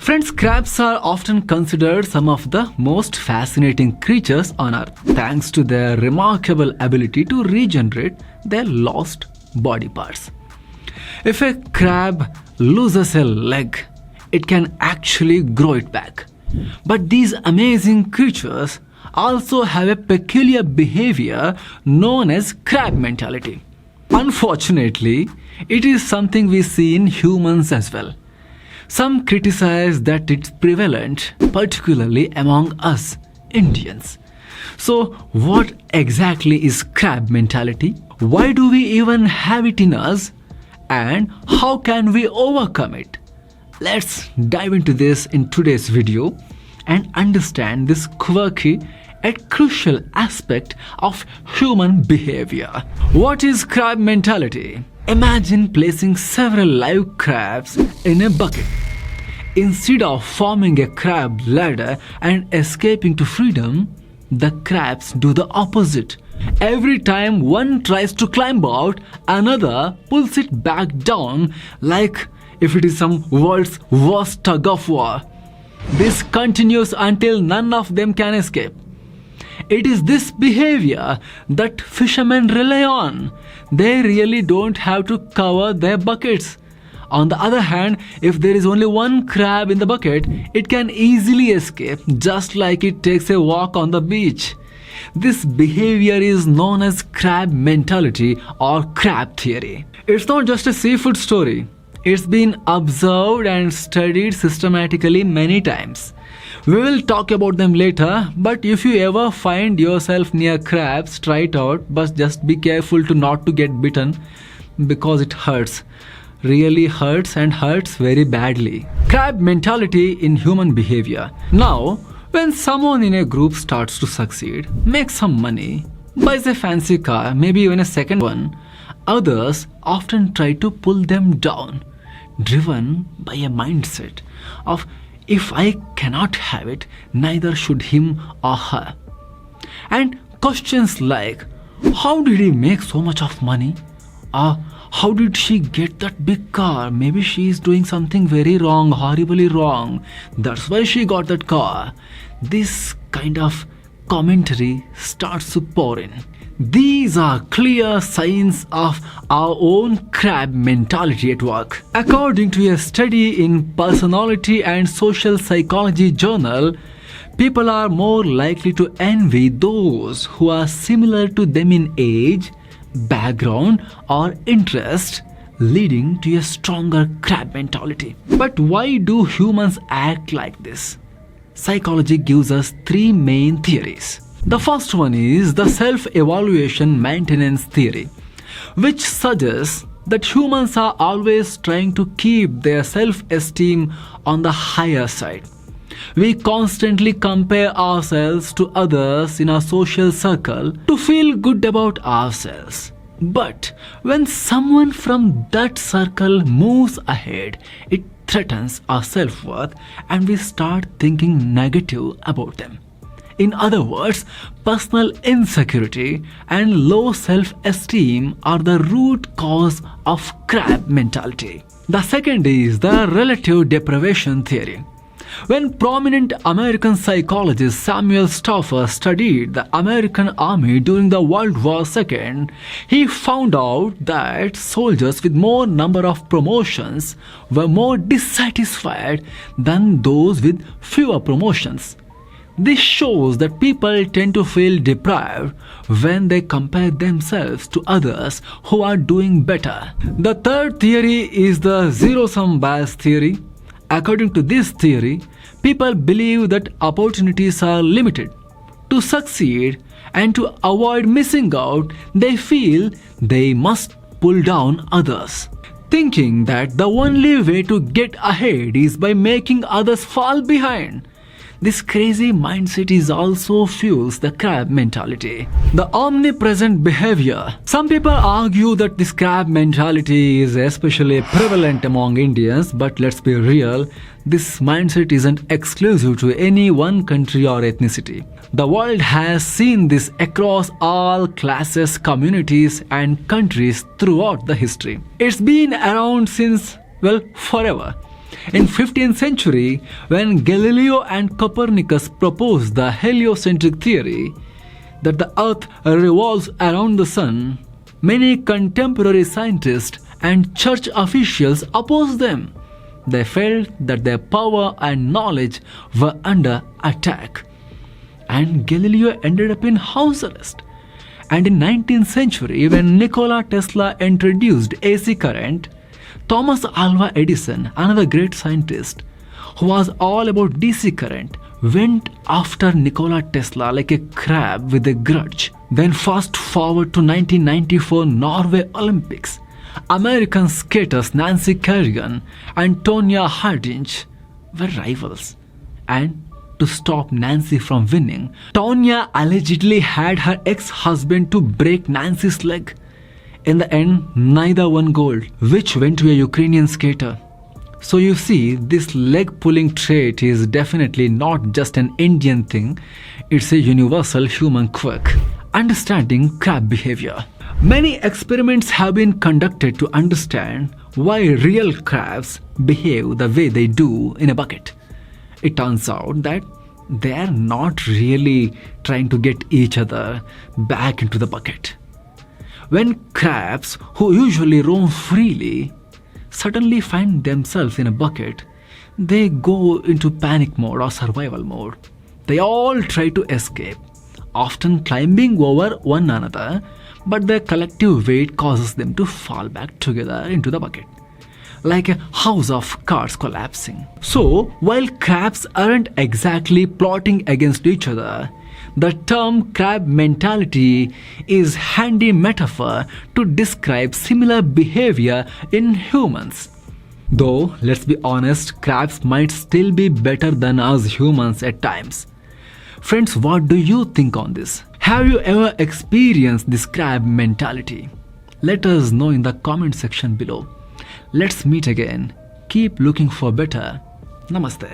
Friends, crabs are often considered some of the most fascinating creatures on earth, thanks to their remarkable ability to regenerate their lost body parts. If a crab loses a leg, it can actually grow it back. But these amazing creatures also have a peculiar behavior known as crab mentality. Unfortunately, it is something we see in humans as well. Some criticize that it's prevalent, particularly among us Indians. So, what exactly is crab mentality? Why do we even have it in us? And how can we overcome it? Let's dive into this in today's video and understand this quirky and crucial aspect of human behavior. What is crab mentality? Imagine placing several live crabs in a bucket. Instead of forming a crab ladder and escaping to freedom, the crabs do the opposite. Every time one tries to climb out, another pulls it back down like if it is some world's worst tug of war. This continues until none of them can escape. It is this behavior that fishermen rely on. They really don't have to cover their buckets. On the other hand, if there is only one crab in the bucket, it can easily escape, just like it takes a walk on the beach. This behavior is known as crab mentality or crab theory. It's not just a seafood story. It's been observed and studied systematically many times. We will talk about them later, but if you ever find yourself near crabs, try it out, but just be careful not to get bitten because it hurts. Really hurts and hurts very badly. Crab mentality in human behavior. Now, when someone in a group starts to succeed, makes some money, buys a fancy car, maybe even a second one, others often try to pull them down, driven by a mindset of if I cannot have it, neither should him or her. And questions like, how did he make so much of money? Or how did she get that big car? Maybe she is doing something very wrong, horribly wrong. That's why she got that car. This kind of commentary starts to pour in. These are clear signs of our own crab mentality at work. According to a study in Personality and Social Psychology journal, people are more likely to envy those who are similar to them in age, background, or interest, leading to a stronger crab mentality. But why do humans act like this? Psychology gives us three main theories. The first one is the self-evaluation maintenance theory, which suggests that humans are always trying to keep their self-esteem on the higher side. We constantly compare ourselves to others in our social circle to feel good about ourselves. But when someone from that circle moves ahead, it threatens our self-worth and we start thinking negative about them. In other words, personal insecurity and low self-esteem are the root cause of crab mentality. The second is the relative deprivation theory. When prominent American psychologist Samuel Stauffer studied the American army during the World War II, he found out that soldiers with more number of promotions were more dissatisfied than those with fewer promotions. This shows that people tend to feel deprived when they compare themselves to others who are doing better. The third theory is the zero-sum bias theory. According to this theory, people believe that opportunities are limited. To succeed and to avoid missing out, they feel they must pull down others, thinking that the only way to get ahead is by making others fall behind. This crazy mindset is also fuels the crab mentality. The omnipresent behavior. Some people argue that this crab mentality is especially prevalent among Indians, but let's be real, this mindset isn't exclusive to any one country or ethnicity. The world has seen this across all classes, communities, and countries throughout the history. It's been around since, well, forever. In 15th century, when Galileo and Copernicus proposed the heliocentric theory that the earth revolves around the sun, many contemporary scientists and church officials opposed them. They felt that their power and knowledge were under attack. And Galileo ended up in house arrest. And in 19th century, when Nikola Tesla introduced AC current, Thomas Alva Edison, another great scientist who was all about DC current, went after Nikola Tesla like a crab with a grudge. Then fast forward to 1994 Norway Olympics. American skaters Nancy Kerrigan and Tonya Harding were rivals. And to stop Nancy from winning, Tonya allegedly had her ex-husband to break Nancy's leg. In the end, neither won gold, which went to a Ukrainian skater. So you see, this leg pulling trait is definitely not just an Indian thing, it's a universal human quirk. Understanding crab behavior. Many experiments have been conducted to understand why real crabs behave the way they do in a bucket. It turns out that they are not really trying to get each other back into the bucket. When crabs, who usually roam freely, suddenly find themselves in a bucket, they go into panic mode or survival mode. They all try to escape, often climbing over one another, but their collective weight causes them to fall back together into the bucket, like a house of cards collapsing. So, while crabs aren't exactly plotting against each other, the term crab mentality is a handy metaphor to describe similar behavior in humans. Though, let's be honest, crabs might still be better than us humans at times. Friends, what do you think on this? Have you ever experienced this crab mentality? Let us know in the comment section below. Let's meet again. Keep looking for better. Namaste.